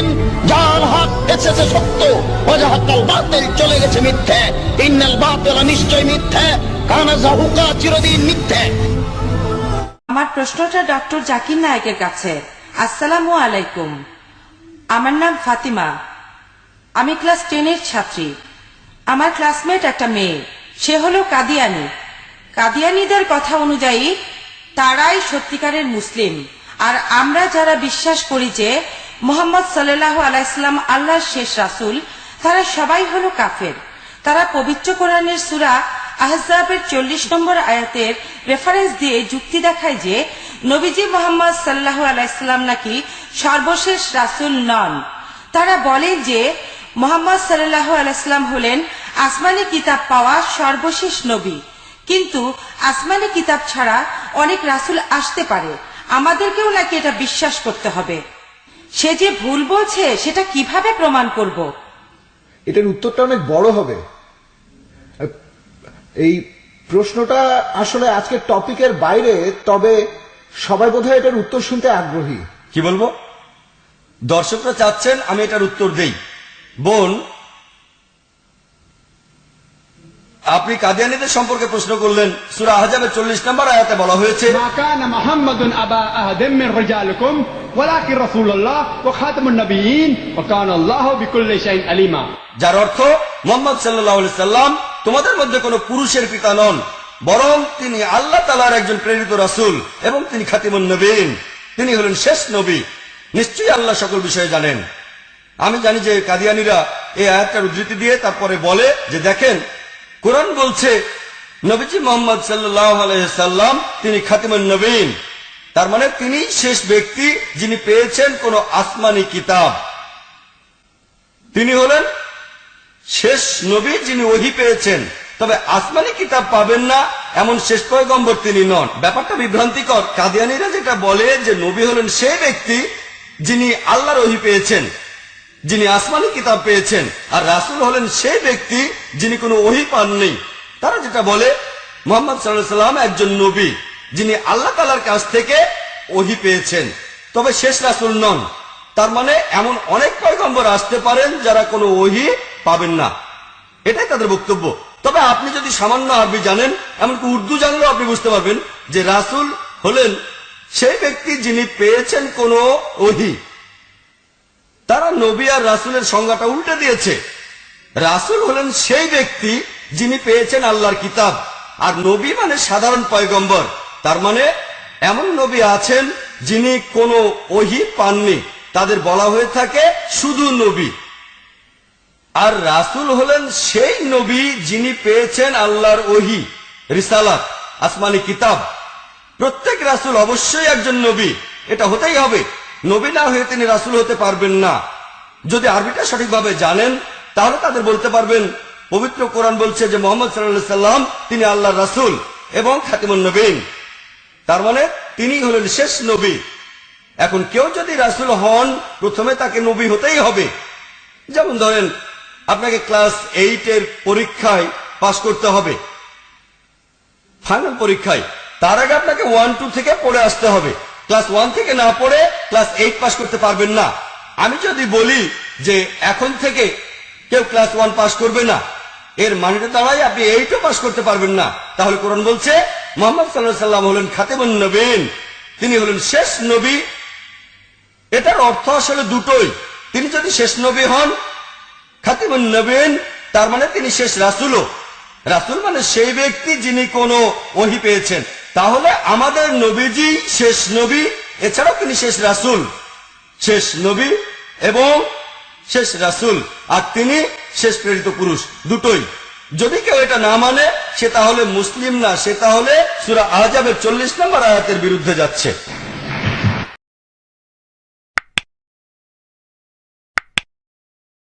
বলেছেন, যার হক এসেছে সত্য, ওয়াজাহাকাল বাতিল, চলে গেছে মিথ্যে। ইন্নাল বাতিল, নিশ্চয় মিথ্যে, কানা যাহুকা, চিরদিন মিথ্যে। আমার প্রশ্নটা ডক্টর জাকির নায়েকের কাছে। আসসালামু আলাইকুম। আমার নাম ফাতিমা। আমি ক্লাস 10-এর ছাত্রী। আমার ক্লাসমেট একটা মেয়ে, সে হলো কাদিয়ানি। কাদিয়ানিদের কথা অনুযায়ী তারাই সত্যিকারের মুসলিম, আর আমরা যারা বিশ্বাস করি যে মুহাম্মদ সাল্লাল্লাহু আলাইহি সাল্লাম আল্লাহর শেষ রাসূল, তারা সবাই হলো কাফের। তারা পবিত্র কোরআনের সূরা আহজাবের 40 নম্বর আয়াতের রেফারেন্স দিয়ে যুক্তি দেখায় যে নবীজি মুহাম্মদ সাল্লাল্লাহু আলাইহি সাল্লাম নাকি সর্বশেষ রাসূল নন। তারা বলে যে মুহাম্মদ সাল্লাল্লাহু আলাইহি সাল্লাম হলেন আসমানি কিতাব পাওয়া সর্বশেষ নবী, কিন্তু আসমানি কিতাব ছাড়া অনেক রাসূল আসতে পারে, আমাদেরকেও নাকি এটা বিশ্বাস করতে হবে। সে যে ভুল বলছে সেটা কিভাবে প্রমাণ করব? এটার উত্তরটা অনেক বড় হবে। এই প্রশ্নটা আসলে আজকের টপিকের বাইরে, তবে সবাই বোধহয় এটার উত্তর শুনতে আগ্রহী। কি বলবো? দর্শকরা চাচ্ছেন আমি এটার উত্তর দেই। বোন, আপনি কাদিয়ানীদের সম্পর্কে প্রশ্ন করলেন। সূরা আহজাবের 40 নম্বর আয়াতে বলা হয়েছে, মা কানা মুহাম্মাদুন আবা আহাদিম মিন রিজালিকুম ওয়ালাকিন রাসূলুল্লাহ ওয়া খাতামুন নবিয়্যিন ওয়া কানা আল্লাহু বিকুল্লি শাইইন আলিমা। যার অর্থ মুহাম্মদ সাল্লাল্লাহু আলাইহি সাল্লাম তোমাদের মধ্যে কোনো পুরুষের পিতা নন, বরং তিনি আল্লাহ তাআলার একজন প্রেরিত রাসূল এবং তিনি খাতিমুন নবিয়্যিন, তিনি হলেন শেষ নবী। নিশ্চয়ই আল্লাহ সকল বিষয়ে জানেন। আমি জানি যে কাদিয়ানীরা এই আয়াতটার উদ্ধৃতি দিয়ে তারপরে বলে যে দেখেন, কোরআন বলছে নবীজি মুহাম্মদ সাল্লাল্লাহু আলাইহি সাল্লাম তিনি খাতিমুন নবিয়্যিন, তার মানে তিনি শেষ ব্যক্তি যিনি পেয়েছেন কোন আসমানি কিতাব। তিনি হলেন শেষ নবী যিনি ওহী পেয়েছেন, তবে আসমানি কিতাব পাবেন না এমন শেষ পয়গম্বর তিনি নন। ব্যাপারটা বিভ্রান্তিকর। কাদিয়ানীরা যেটা বলে যে নবী হলেন সেই ব্যক্তি যিনি আল্লাহর ওহী পেয়েছেন, যিনি আসমানি কিতাব পেয়েছেন, আর রাসূল হলেন সেই ব্যক্তি যিনি কোনো ওহী পাননি। তারা যেটা বলে মুহাম্মদ সাল্লাল্লাহু আলাইহি সাল্লাম একজন নবী যিনি আল্লাহ তাআলার কাছ থেকে ওহী পেয়েছেন, তবে শেষ রাসূল নন। তার মানে এমন অনেক পয়গম্বর আসতে পারেন যারা কোনো ওহী পাবেন না, এটাই তাদের বক্তব্য। তবে আপনি যদি সামান্য আরবি জানেন, এমনকি উর্দু জানলেও আপনি বুঝতে পারবেন যে রাসূল হলেন সেই ব্যক্তি যিনি পেয়েছেন কোনো ওহী। তারা নবী আর রাসূলের সংজ্ঞাটা উল্টে দিয়েছে। রাসূল হলেন সেই ব্যক্তি যিনি পেয়েছেন আল্লাহর কিতাব, আর নবী মানে সাধারণ পয়গম্বর। তার মানে এমন নবী আছেন যিনি কোনো ওহী পাননি, তাদের বলা হয়ে থাকে শুধু নবী। আর রাসূল হলেন সেই নবী যিনি পেয়েছেন আল্লাহর ওহী, রিসালাত, আসমানি কিতাব। প্রত্যেক রাসূল অবশ্যই একজন নবী, এটা হতেই হবে। নবী না হয়ে তিনি রাসূল হতে পারবেন না। যদি আরবিটা সঠিকভাবে জানেন তাহলে তাদের বলতে পারবেন পবিত্র কোরআন বলছে যে মুহাম্মদ সাল্লাল্লাহু আলাইহি সাল্লাম তিনি আল্লাহর রাসূল এবং খাতিমুন নবিয়্যিন, তার মানে তিনি হলেন শেষ নবী। এখন কেউ যদি রাসূল হন প্রথমে তাকে নবী হতেই হবে। যেমন ধরেন আপনাকে ক্লাস 8-এর পরীক্ষায় পাস করতে হবে, ফাইনাল পরীক্ষায়। তার আগে আপনাকে 1-2 থেকে পড়ে আসতে হবে। ক্লাস 1 থেকে না পড়ে ক্লাস 8 পাস করতে পারবেন না। আমি যদি বলি যে এখন থেকে কেউ ক্লাস 1 পাস করবে না, এর মানেটা দাঁড়ায় আপনি 8ও পাস করতে পারবেন না। তাহলে কোরআন বলছে মুহাম্মদ সাল্লাল্লাহু আলাইহি সাল্লাম হলেন খাতিমুন নবিয়্যিন, তিনি হলেন শেষ নবী। এটার অর্থ আসলে দুটোই। তিনি যদি শেষ নবী হন, খাতিমুন নবিয়্যিন, তার মানে তিনি শেষ রাসূলও। রাসূল মানে সেই ব্যক্তি যিনি কোনো ওহী পেয়েছেন। তাহলে আমাদের নবীজি শেষ নবী, এছাড়াও তিনি শেষ রাসূল, শেষ নবী এবং শেষ রাসূল, আর তিনি শেষ প্রেরিত পুরুষ, দুটোই। যদি কেউ এটা না মানে সে তাহলে মুসলিম না, সে তাহলে সূরা আহজাবের 40 নম্বর আয়াতের বিরুদ্ধে যাচ্ছে।